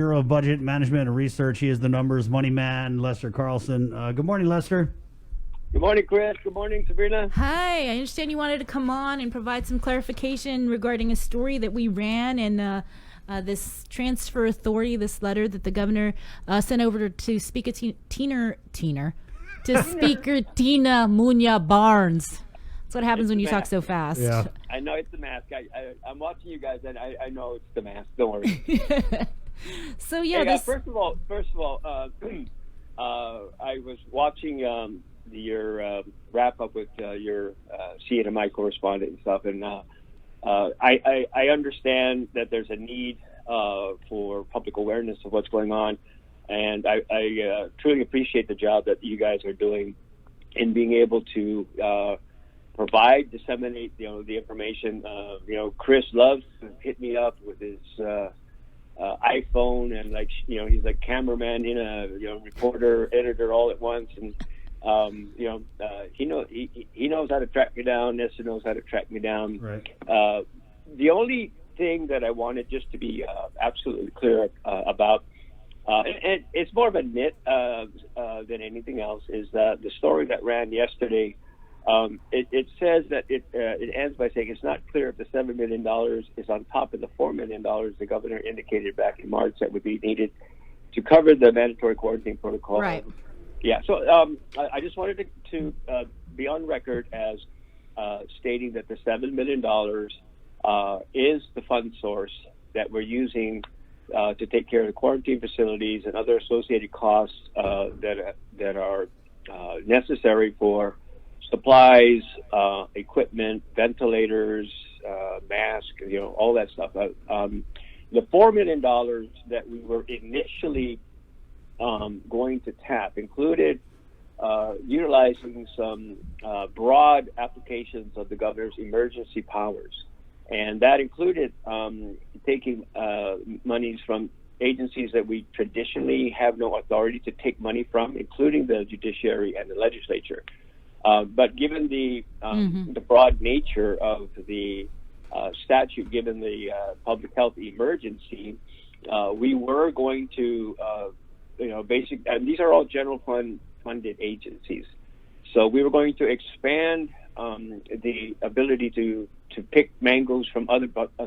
Bureau of Budget Management and Research. He is the numbers money man, Lester Carlson. Good morning, Lester. Good morning, Chris. Good morning, Sabrina. Hi, I understand you wanted to come on and provide some clarification regarding a story that we ran and this transfer authority, this letter that the governor sent over to Speaker Tina Munya Barnes. That's what happens when you talk so fast. Yeah. I know it's the mask. I'm watching you guys, and I know it's the mask. Don't worry. So yeah, hey, this. First of all, I was watching your wrap up with your CNMI correspondent and stuff, and I understand that there's a need for public awareness of what's going on, and I truly appreciate the job that you guys are doing in being able to disseminate, the information. Chris loves to hit me up with his iPhone, and he's like cameraman in a reporter, editor all at once, and he knows how to track me down. Nessa knows how to track me down. Right. The only thing that I wanted just to be absolutely clear about, and it's more of a nit than anything else, is the story that ran yesterday. It says that it ends by saying it's not clear if the $7 million is on top of the $4 million the governor indicated back in March that would be needed to cover the mandatory quarantine protocol. Right. Yeah. So I just wanted to be on record as stating that the $7 million is the fund source that we're using to take care of the quarantine facilities and other associated costs that are necessary for supplies, equipment, ventilators, masks, all that stuff. The $4 million that we were initially going to tap included utilizing some broad applications of the governor's emergency powers. And that included taking monies from agencies that we traditionally have no authority to take money from, including the judiciary and the legislature. But given the broad nature of the statute, given the public health emergency, we were going to, and these are all general funded agencies. So we were going to expand the ability to pick mangoes from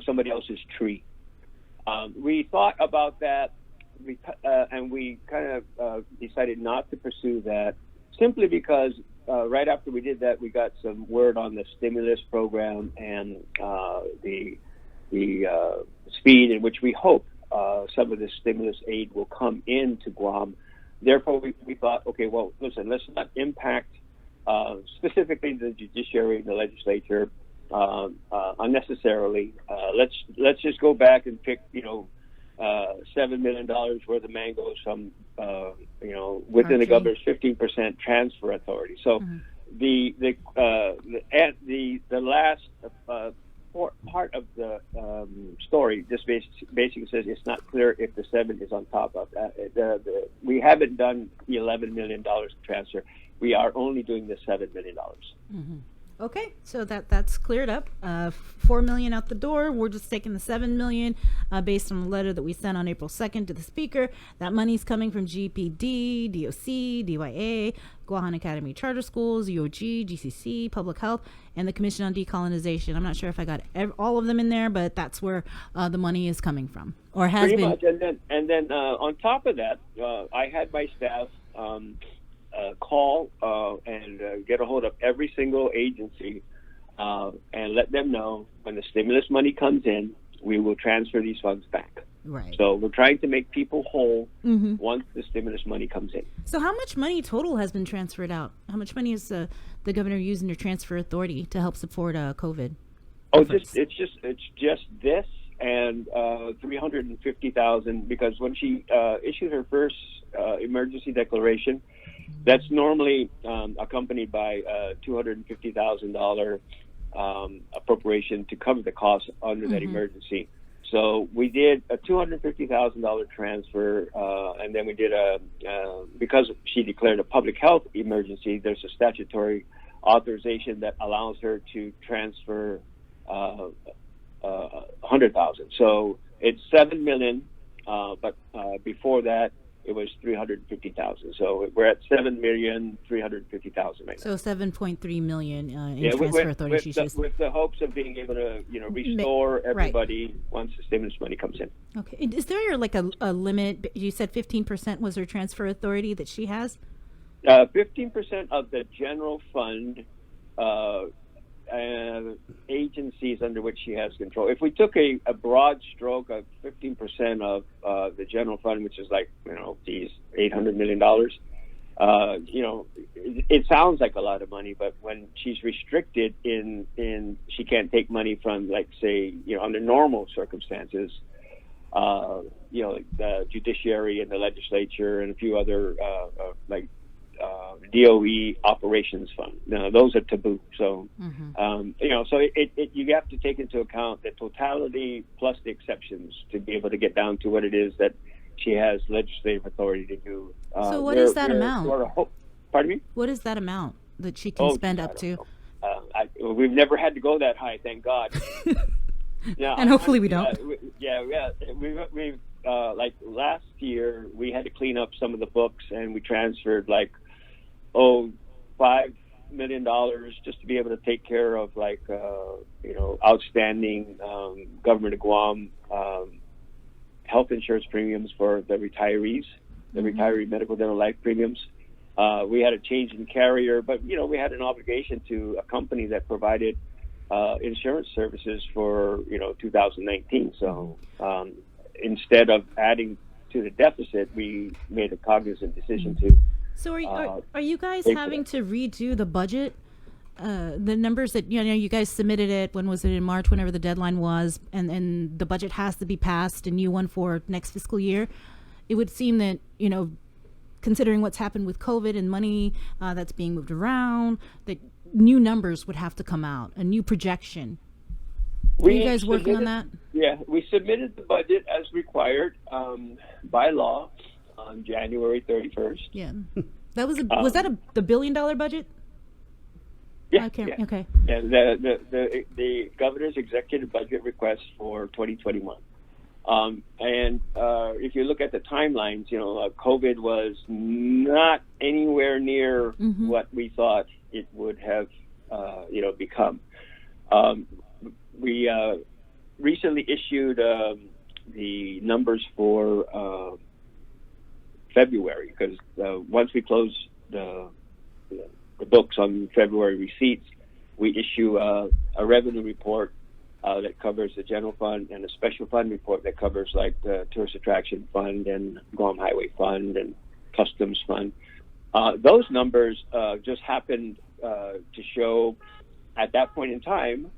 somebody else's tree. We thought about that, and we kind of decided not to pursue that simply because right after we did that, we got some word on the stimulus program and the speed in which we hope some of this stimulus aid will come into Guam. Therefore, we thought, okay, well, listen, let's not impact specifically the judiciary and the legislature unnecessarily. Let's just go back and pick, $7 million worth of mangoes from, within the governor's 15% transfer authority. So the last part of the story just basically says it's not clear if the 7 is on top of that. We haven't done the $11 million transfer. We are only doing the $7 million. Okay, so that's cleared up. $4 million out the door. We're just taking the $7 million based on the letter that we sent on April 2nd to the speaker. That money's coming from GPD, DOC, DYA, Guahan Academy Charter Schools, UOG, GCC, Public Health, and the Commission on Decolonization. I'm not sure if I got all of them in there, but that's where the money is coming from, or has Pretty been. much. And then on top of that, I had my staff call and get a hold of every single agency and let them know when the stimulus money comes in, we will transfer these funds back. Right. So we're trying to make people whole once the stimulus money comes in. So how much money total has been transferred out? How much money is the governor using to transfer authority to help support COVID? Oh, it's just this and $350,000, because when she issued her first emergency declaration, that's normally accompanied by a $250,000 appropriation to cover the costs under that emergency. So we did a $250,000 transfer, and then we did because she declared a public health emergency, there's a statutory authorization that allows her to transfer $100,000. So it's $7 million but before that, it was 350,000. So we're at 7,350,000 right now. So 7.3 million in transfer authority she used. With the hopes of being able to, restore everybody once the stimulus money comes in. Okay. Is there like a limit? You said 15% was her transfer authority that she has? 15% of the general fund agencies under which she has control. If we took a broad stroke of 15% of the general fund, which is like, these $800 million, it sounds like a lot of money, but when she's restricted in she can't take money from, like, say, under normal circumstances, the judiciary and the legislature and a few other DOE operations fund. Now, those are taboo. So, you have to take into account the totality plus the exceptions to be able to get down to what it is that she has legislative authority to do. So what is that amount? Pardon me? What is that amount that she can spend up to? We've never had to go that high, thank God. Yeah, and hopefully we don't. We've like last year, we had to clean up some of the books, and we transferred $5 million just to be able to take care of outstanding government of Guam health insurance premiums for the retirees, the retiree medical dental life premiums. We had a change in carrier, but we had an obligation to a company that provided insurance services for 2019. So instead of adding to the deficit, we made a cognizant decision to. So are you guys having to redo the budget? The numbers that you guys submitted it, when was it, in March, whenever the deadline was, and the budget has to be passed, a new one for next fiscal year. It would seem that considering what's happened with COVID and money that's being moved around, that new numbers would have to come out, a new projection. Are you guys working on that? Yeah, we submitted the budget as required by law on January 31st. Yeah, that was the $1 billion budget? Yeah. Okay. Okay. And the governor's executive budget request for 2021. And if you look at the timelines, COVID was not anywhere near what we thought it would have, become. We recently issued the numbers for February, because once we close the books on February receipts, we issue a revenue report that covers the general fund, and a special fund report that covers like the tourist attraction fund and Guam Highway Fund and customs fund. Those numbers just happened to show at that point in time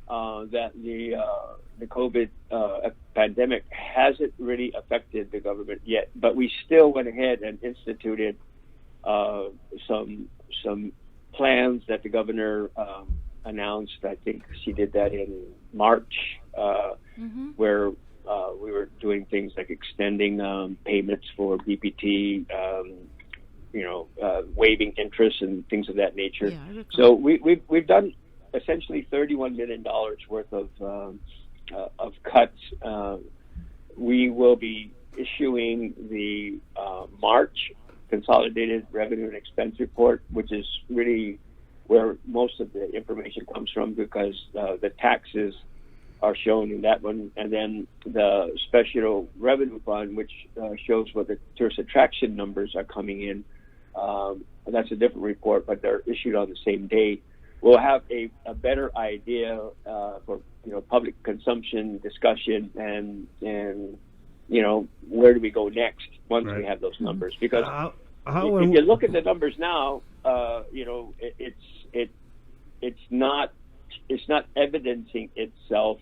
that the COVID pandemic hasn't really affected the government yet, but we still went ahead and instituted some plans that the governor announced. I think she did that in March, where we were doing things like extending payments for BPT, waiving interest and things of that nature. Yeah, so we've done essentially $31 million worth of cuts. We will be issuing the March consolidated revenue and expense report, which is really where most of the information comes from, because the taxes are shown in that one, and then the special revenue fund, which shows what the tourist attraction numbers are coming in. That's a different report, but they're issued on the same day. We'll have a better idea for public consumption discussion and where do we go next once we have those numbers, because if you look at the numbers now, it's not evidencing itself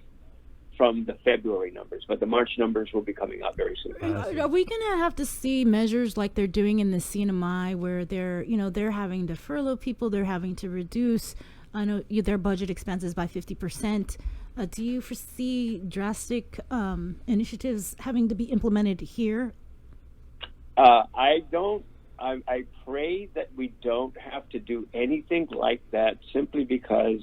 from the February numbers, but the March numbers will be coming out very soon. Are we going to have to see measures like they're doing in the CNMI, where they're having to furlough people, they're having to reduce their budget expenses by 50%? Do you foresee drastic initiatives having to be implemented here? I don't. I pray that we don't have to do anything like that, simply because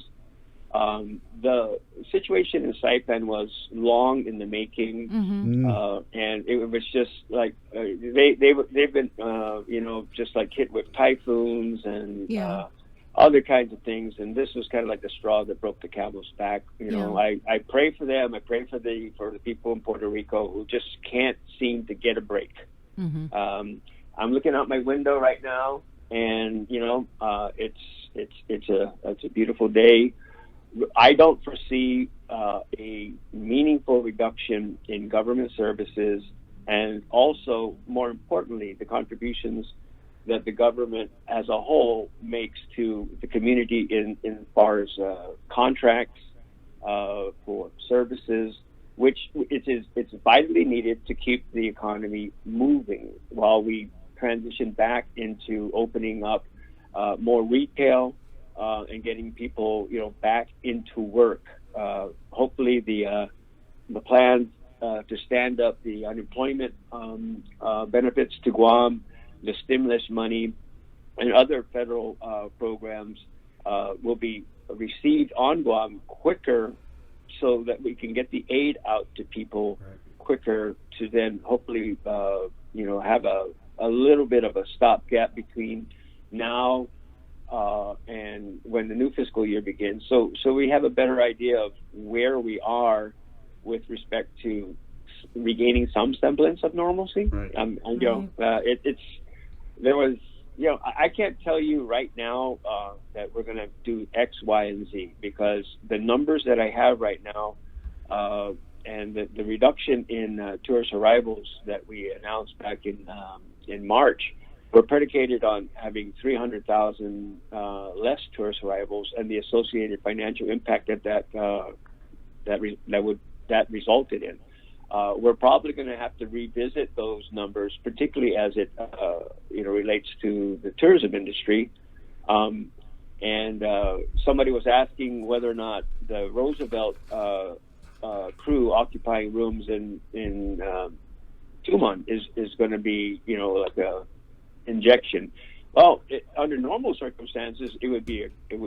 The situation in Saipan was long in the making, and it was just like they've been just like hit with typhoons and other kinds of things, and this was kind of like the straw that broke the camel's back. I pray for them. I pray for the people in Puerto Rico who just can't seem to get a break. I'm looking out my window right now, and it's a beautiful day. I don't foresee a meaningful reduction in government services, and also, more importantly, the contributions that the government as a whole makes to the community in as far as contracts for services, which it's vitally needed to keep the economy moving while we transition back into opening up more retail and getting people back into work. Hopefully the plans to stand up the unemployment benefits to Guam, the stimulus money, and other federal programs will be received on Guam quicker, so that we can get the aid out to people quicker, to then hopefully have a little bit of a stopgap between now and when the new fiscal year begins. So we have a better idea of where we are with respect to regaining some semblance of normalcy. I can't tell you right now that we're going to do X, Y, and Z, because the numbers that I have right now and the reduction in tourist arrivals that we announced back in March were predicated on having 300,000 less tourist arrivals and the associated financial impact that resulted in. We're probably going to have to revisit those numbers, particularly as it relates to the tourism industry. And somebody was asking whether or not the Roosevelt crew occupying rooms in Tumon is going to be like a injection. Well, under normal circumstances, it would be a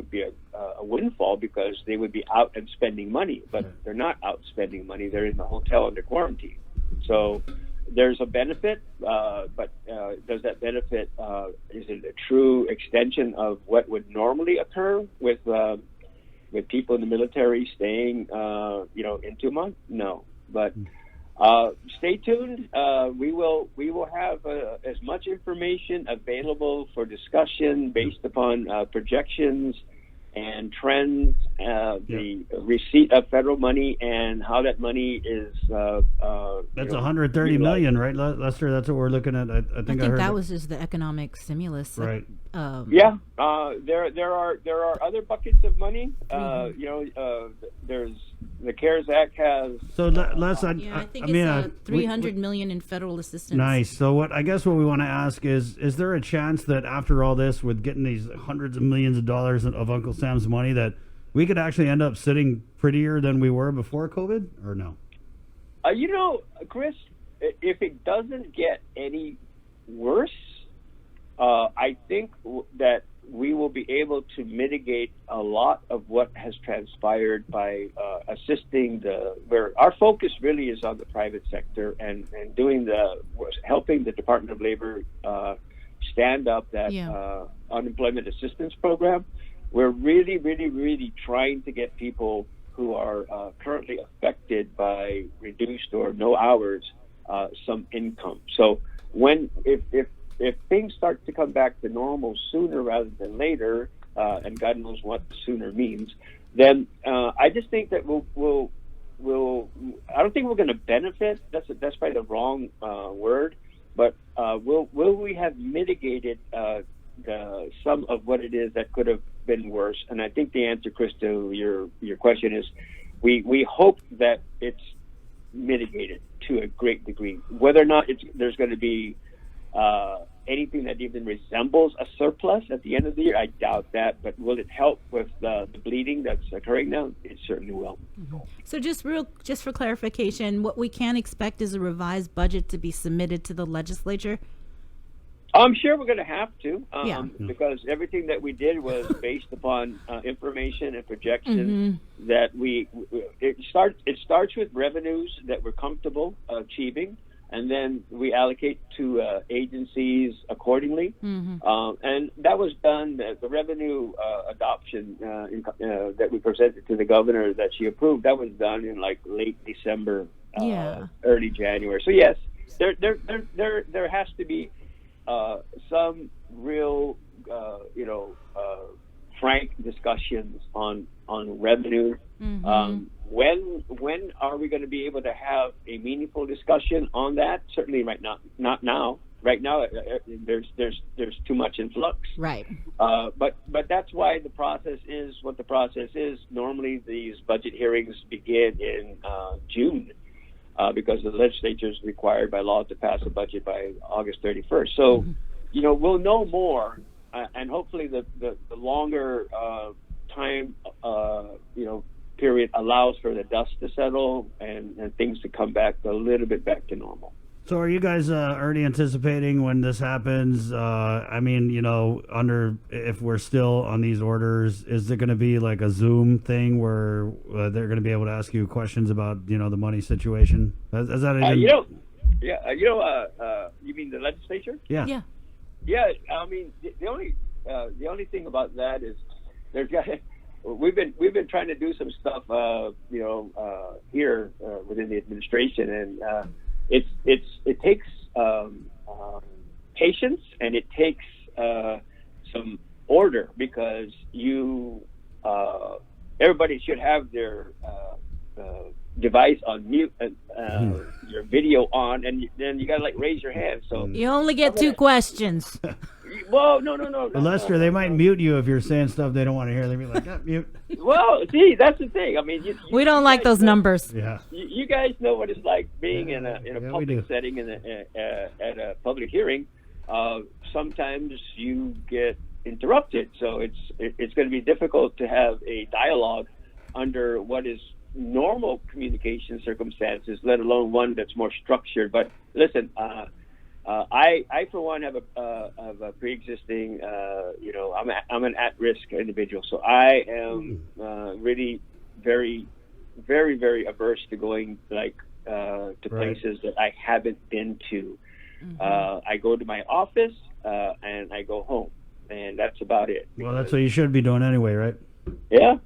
windfall, because they would be out and spending money, but they're not out spending money. They're in the hotel under quarantine. So there's a benefit, but does that benefit, is it a true extension of what would normally occur with people in the military staying, in 2 months? No, but stay tuned. We will have as much information available for discussion based upon projections and trends, the receipt of federal money, and how that money is. That's 130 million, right, Lester? That's what we're looking at. I think I heard that was just the economic stimulus, right? There are other buckets of money. There's the CARES Act has. So Les, I think it's 300 million in federal assistance. Nice. So what we want to ask is there a chance that after all this, with getting these hundreds of millions of dollars of Uncle Sam's money, that we could actually end up sitting prettier than we were before COVID, or no? Chris, if it doesn't get any worse, I think that we will be able to mitigate a lot of what has transpired by assisting where our focus really is on the private sector and helping the Department of Labor stand up that unemployment assistance program. We're really, really, really trying to get people who are currently affected by reduced or no hours some income. So if things start to come back to normal sooner rather than later, and God knows what sooner means, then I just think that we'll I don't think we're going to benefit. That's probably the wrong word, but will we have mitigated some of what it is that could have been worse? And I think the answer, Chris, to your question is we hope that it's mitigated to a great degree. Whether or not there's going to be anything that even resembles a surplus at the end of the year, I doubt that. But will it help with the bleeding that's occurring now? It certainly will. Mm-hmm. So just for clarification, what we can expect is a revised budget to be submitted to the legislature? I'm sure we're going to have to, Yeah. because everything that we did was based upon information and projections that it starts with revenues that we're comfortable achieving, and then we allocate to agencies accordingly. And that was done. The revenue adoption that we presented to the governor that she approved, that was done in like late December, early January. So yes, there has to be some real, frank discussions on revenue. When are we going to be able to have a meaningful discussion on that? Certainly, not now. Right now, there's too much in flux. Right. But that's why the process is what the process is. Normally, these budget hearings begin in June. Because the legislature is required by law to pass a budget by August 31st. So, we'll know more, and hopefully the longer time, period allows for the dust to settle and things to come back a little bit back to normal. So are you guys already anticipating when this happens? If we're still on these orders, is there going to be like a Zoom thing where they're going to be able to ask you questions about, the money situation? Is that you mean the legislature? Yeah. Yeah. Yeah. I mean, the only thing about that is we've been trying to do some stuff, here within the administration, and it takes patience, and it takes some order, because everybody should have their device on mute, your video on, and then you gotta raise your hand. So you only get 2 questions. Well, no. Lester, they might mute you if you're saying stuff they don't want to hear. They'd be like, mute. Well, see, that's the thing. I mean, we don't like those numbers. Yeah. You guys know what it's like being in a public setting at a public hearing. Sometimes you get interrupted, so it's going to be difficult to have a dialogue under what is normal communication circumstances, let alone one that's more structured. But listen, I for one have a pre-existing, I'm an at-risk individual, so I am really very, very, very averse to going to places that I haven't been to. I go to my office and I go home, and that's about it. Well, that's what you should be doing anyway, right? Yeah.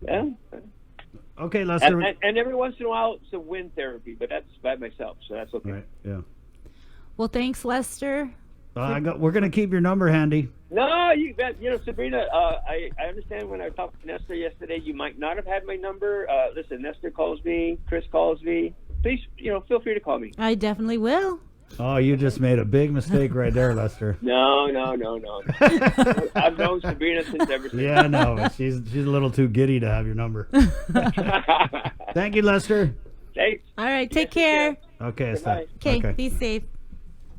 Okay, Lester. And every once in a while, some wind therapy, but that's by myself, so that's okay. Right. Yeah. Well, thanks, Lester. We're going to keep your number handy. No, Sabrina, I understand when I talked to Nestor yesterday, you might not have had my number. Listen, Nestor calls me, Chris calls me. Please, feel free to call me. I definitely will. Oh, you just made a big mistake right there, Lester. No. I've known Sabrina since ever since. Yeah, no, she's a little too giddy to have your number. Thank you, Lester. Thanks. All right, take care. Okay, Okay, be safe.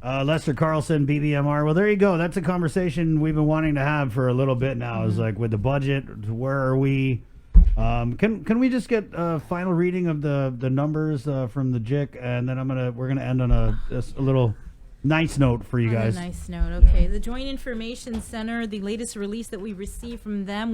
Lester Carlson, BBMR. Well, there you go. That's a conversation we've been wanting to have for a little bit now. Is like with the budget, where are we? Can we just get a final reading of the numbers from the JIC, and then we're gonna end on a little nice note for you guys. On a nice note. Okay, the Joint Information Center, the latest release that we received from them.